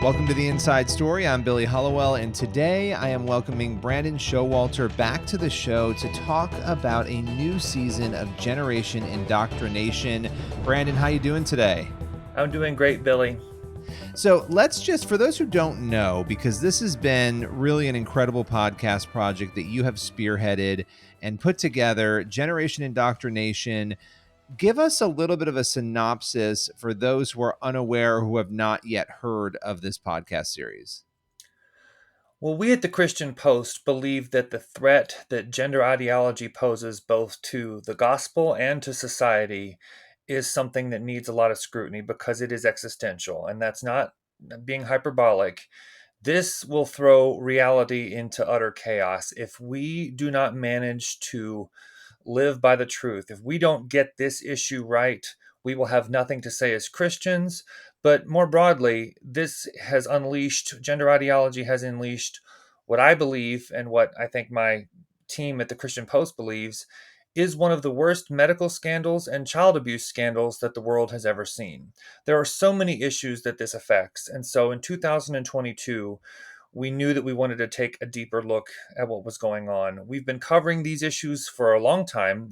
Welcome to The Inside Story. I'm Billy Hollowell, and today I am welcoming Brandon Showalter back to the show to talk about a new season of Generation Indoctrination. Brandon, how you doing today? I'm doing great, Billy. So let's just, for those who don't know, because this has been really an incredible podcast project that you have spearheaded and put together, Generation Indoctrination. Give us a little bit of a synopsis for those who are unaware, who have not yet heard of this podcast series. Well, we at the Christian Post believe that the threat that gender ideology poses both to the gospel and to society is something that needs a lot of scrutiny because it is existential. And that's not being hyperbolic. This will throw reality into utter chaos if we do not manage to live by the truth. If we don't get this issue right, we will have nothing to say as Christians. But more broadly, gender ideology has unleashed what I believe and what I think my team at the Christian Post believes is one of the worst medical scandals and child abuse scandals that the world has ever seen. There are so many issues that this affects. And so in 2022, we knew that we wanted to take a deeper look at what was going on. We've been covering these issues for a long time,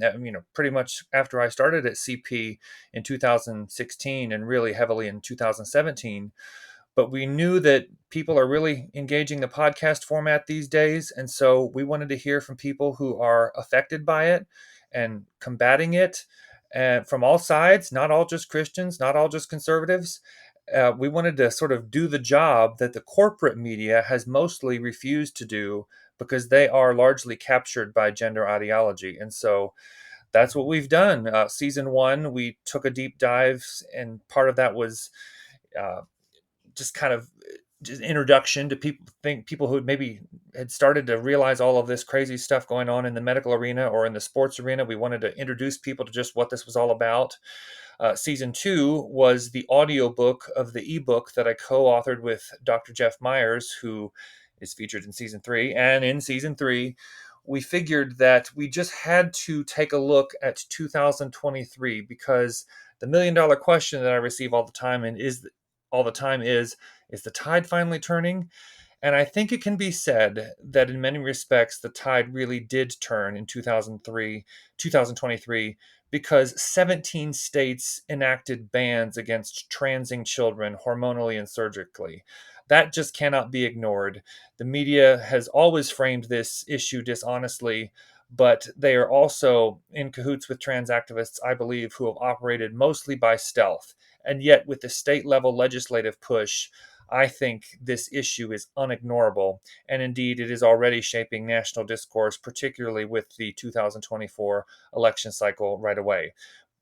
pretty much after I started at CP in 2016 and really heavily in 2017. But we knew that people are really engaging the podcast format these days. And so we wanted to hear from people who are affected by it and combating it from all sides, not all just Christians, not all just conservatives. We wanted to sort of do the job that the corporate media has mostly refused to do because they are largely captured by gender ideology. And so that's what we've done. Season one, we took a deep dive, and part of that was uh, just kind of just introduction to people who maybe had started to realize all of this crazy stuff going on in the medical arena or in the sports arena. We wanted to introduce people to just what this was all about. Season two was the audiobook of the ebook that I co-authored with Dr. Jeff Myers, who is featured in season three. And in season three, we figured that we just had to take a look at 2023 because the $1 million question that I receive all the time is the tide finally turning? And I think it can be said that in many respects, the tide really did turn in 2023, because 17 states enacted bans against transing children hormonally and surgically. That just cannot be ignored. The media has always framed this issue dishonestly, but they are also in cahoots with trans activists, I believe, who have operated mostly by stealth. And yet, with the state level legislative push, I think this issue is unignorable, and indeed it is already shaping national discourse, particularly with the 2024 election cycle right away.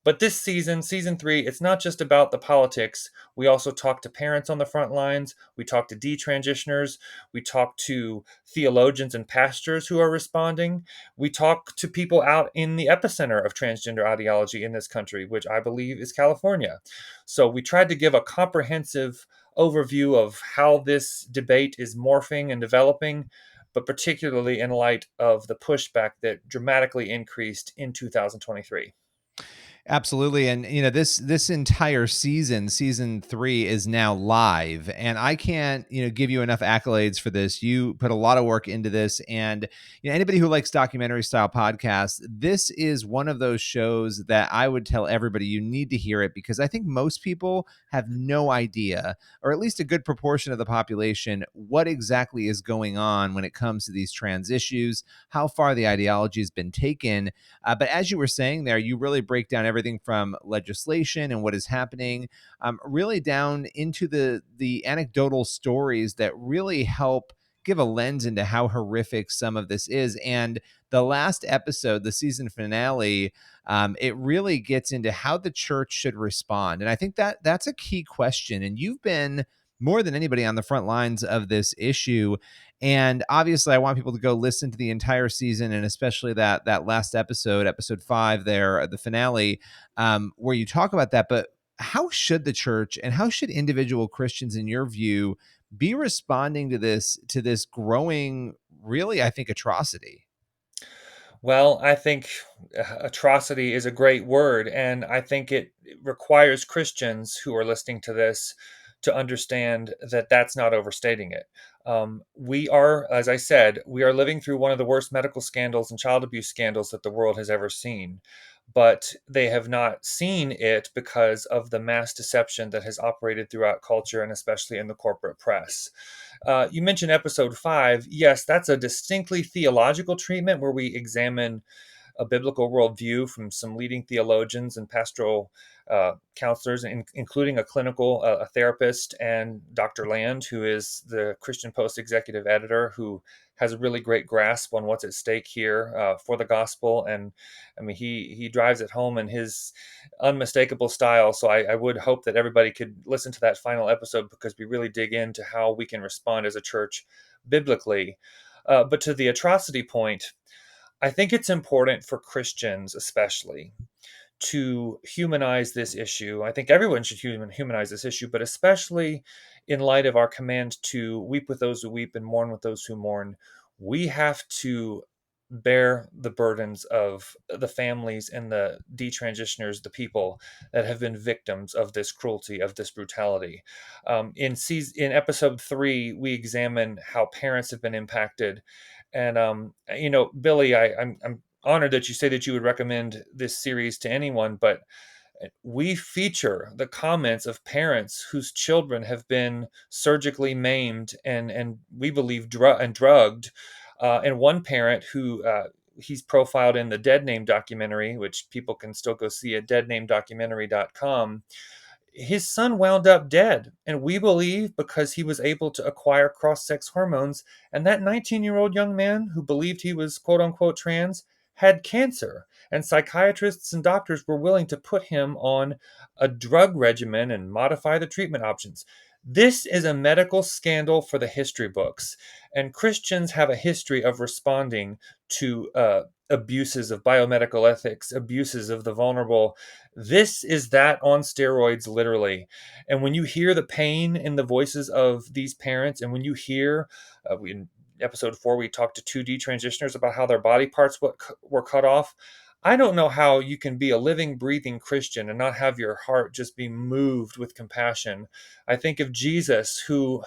But this season, season three, it's not just about the politics. We also talk to parents on the front lines. We talk to detransitioners. We talk to theologians and pastors who are responding. We talk to people out in the epicenter of transgender ideology in this country, which I believe is California. So we tried to give a comprehensive overview of how this debate is morphing and developing, but particularly in light of the pushback that dramatically increased in 2023. Absolutely. And this entire season 3 is now live, and I can't, give you enough accolades for this. You put a lot of work into this, and anybody who likes documentary style podcasts, this is one of those shows that I would tell everybody you need to hear it, because I think most people have no idea, or at least a good proportion of the population, what exactly is going on when it comes to these trans issues, how far the ideology has been taken. But as you were saying there, you really break down everything from legislation and what is happening, really down into the anecdotal stories that really help give a lens into how horrific some of this is. And the last episode, the season finale, it really gets into how the church should respond. And I think that that's a key question. And you've been more than anybody on the front lines of this issue. And obviously, I want people to go listen to the entire season, and especially that last episode, episode 5, there, the finale, where you talk about that. But how should the church and how should individual Christians, in your view, be responding to this growing, really, I think, atrocity? Well, I think atrocity is a great word, and I think it requires Christians who are listening to this to understand that that's not overstating it. We are, as I said, we are living through one of the worst medical scandals and child abuse scandals that the world has ever seen. But they have not seen it because of the mass deception that has operated throughout culture and especially in the corporate press. You mentioned episode 5. Yes, that's a distinctly theological treatment where we examine a biblical worldview from some leading theologians and pastoral counselors, including a clinical a therapist, and Dr. Land, who is the Christian Post executive editor, who has a really great grasp on what's at stake here for the gospel. And I mean, he drives it home in his unmistakable style. So I would hope that everybody could listen to that final episode because we really dig into how we can respond as a church biblically. But to the atrocity point, I think it's important for Christians, especially, to humanize this issue. I think everyone should humanize this issue, but especially in light of our command to weep with those who weep and mourn with those who mourn, we have to bear the burdens of the families and the detransitioners, the people that have been victims of this cruelty, of this brutality. In episode 3, we examine how parents have been impacted, and Billy, I'm honored that you say that you would recommend this series to anyone, but we feature the comments of parents whose children have been surgically maimed and we believe drugged. And one parent who he's profiled in the Dead Name documentary, which people can still go see at deadnamedocumentary.com. His son wound up dead, and we believe because he was able to acquire cross-sex hormones. And that 19-year-old young man who believed he was quote unquote trans had cancer, and psychiatrists and doctors were willing to put him on a drug regimen and modify the treatment options. This is a medical scandal for the history books, and Christians have a history of responding to abuses of biomedical ethics, abuses of the vulnerable. This is that on steroids, literally. And when you hear the pain in the voices of these parents, and when you hear, in episode 4, we talked to two detransitioners about how their body parts were cut off. I don't know how you can be a living, breathing Christian and not have your heart just be moved with compassion. I think of Jesus, who,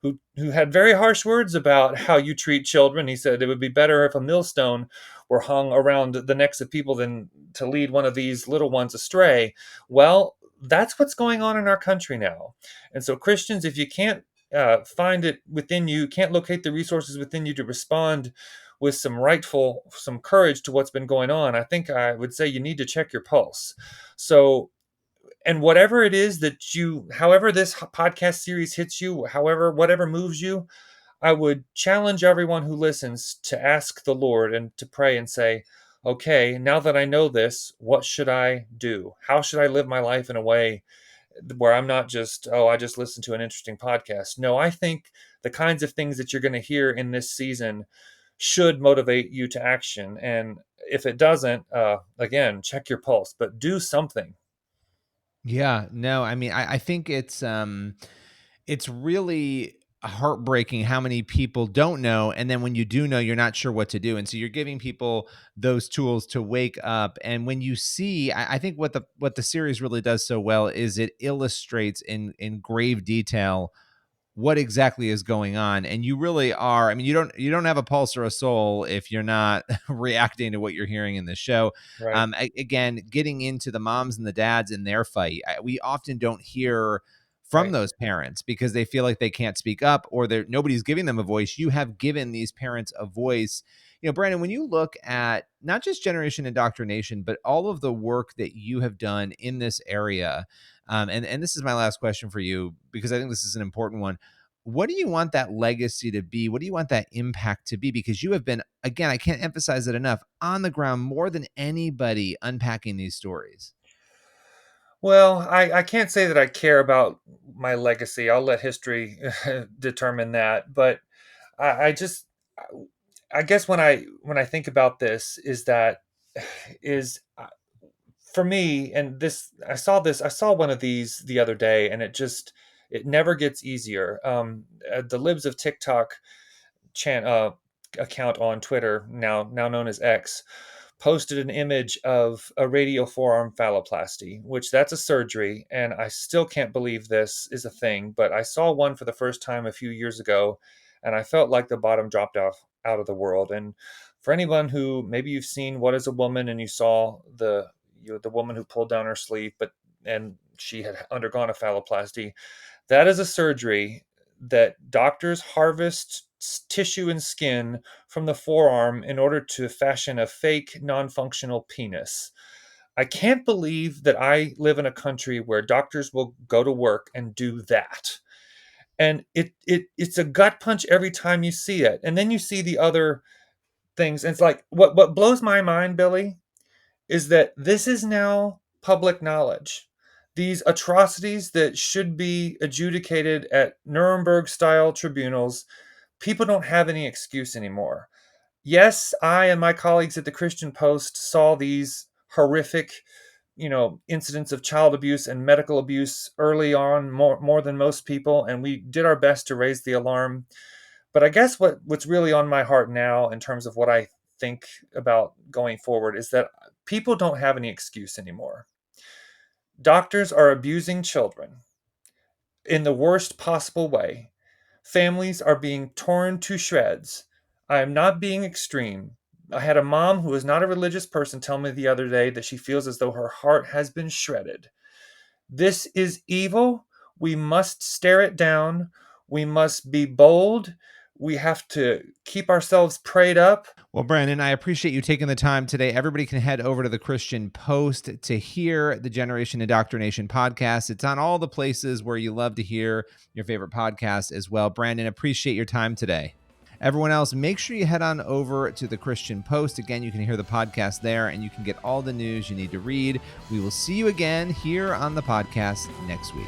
who had very harsh words about how you treat children. He said it would be better if a millstone were hung around the necks of people than to lead one of these little ones astray. Well, that's what's going on in our country now. And so, Christians, if you can't find it within you, can't locate the resources within you to respond with some courage to what's been going on, I think I would say you need to check your pulse. So, and whatever it is that however this podcast series hits you, whatever moves you, I would challenge everyone who listens to ask the Lord and to pray and say, okay, now that I know this, what should I do? How should I live my life in a way where I'm not just, oh, I just listened to an interesting podcast? No, I think the kinds of things that you're going to hear in this season should motivate you to action. And if it doesn't, again, check your pulse, but do something. Yeah, no, I mean, I think it's really heartbreaking how many people don't know, and then when you do know, you're not sure what to do, and so you're giving people those tools to wake up. And when you see, I think what the series really does so well is it illustrates in grave detail what exactly is going on, and you really are, I mean, you don't have a pulse or a soul if you're not reacting to what you're hearing in the show. Right. Again, getting into the moms and the dads in their fight, we often don't hear from Right. those parents because they feel like they can't speak up, or nobody's giving them a voice. You have given these parents a voice. Brandon, when you look at not just generation indoctrination, but all of the work that you have done in this area, and this is my last question for you because I think this is an important one. What do you want that legacy to be? What do you want that impact to be? Because you have been, again, I can't emphasize it enough, on the ground more than anybody unpacking these stories. Well, I can't say that I care about my legacy. I'll let history determine that. But I just, I guess when I think about this, is that is for me, and I saw one of these the other day, and it never gets easier. The Libs of TikTok chan account on Twitter, now known as X, posted an image of a radial forearm phalloplasty, which that's a surgery, and I still can't believe this is a thing, but I saw one for the first time a few years ago, and I felt like the bottom dropped out of the world. And for anyone who maybe you've seen What is a Woman and you saw the woman who pulled down her sleeve, and she had undergone a phalloplasty, that is a surgery that doctors harvest tissue and skin from the forearm in order to fashion a fake non-functional penis. I can't believe that I live in a country where doctors will go to work and do that. And it's a gut punch every time you see it. And then you see the other things. And it's like what blows my mind, Billy, is that this is now public knowledge. These atrocities that should be adjudicated at Nuremberg style tribunals, people don't have any excuse anymore. Yes, I and my colleagues at the Christian Post saw these horrific, incidents of child abuse and medical abuse early on, more than most people, and we did our best to raise the alarm. But I guess what's really on my heart now, in terms of what I think about going forward, is that people don't have any excuse anymore. Doctors are abusing children in the worst possible way. Families are being torn to shreds. I am not being extreme. I had a mom who is not a religious person tell me the other day that she feels as though her heart has been shredded. This is evil. We must stare it down. We must be bold. We have to keep ourselves prayed up. Well, Brandon, I appreciate you taking the time today. Everybody can head over to the Christian Post to hear the Generation Indoctrination podcast. It's on all the places where you love to hear your favorite podcast as well. Brandon, appreciate your time today. Everyone else, make sure you head on over to the Christian Post. Again, you can hear the podcast there and you can get all the news you need to read. We will see you again here on the podcast next week.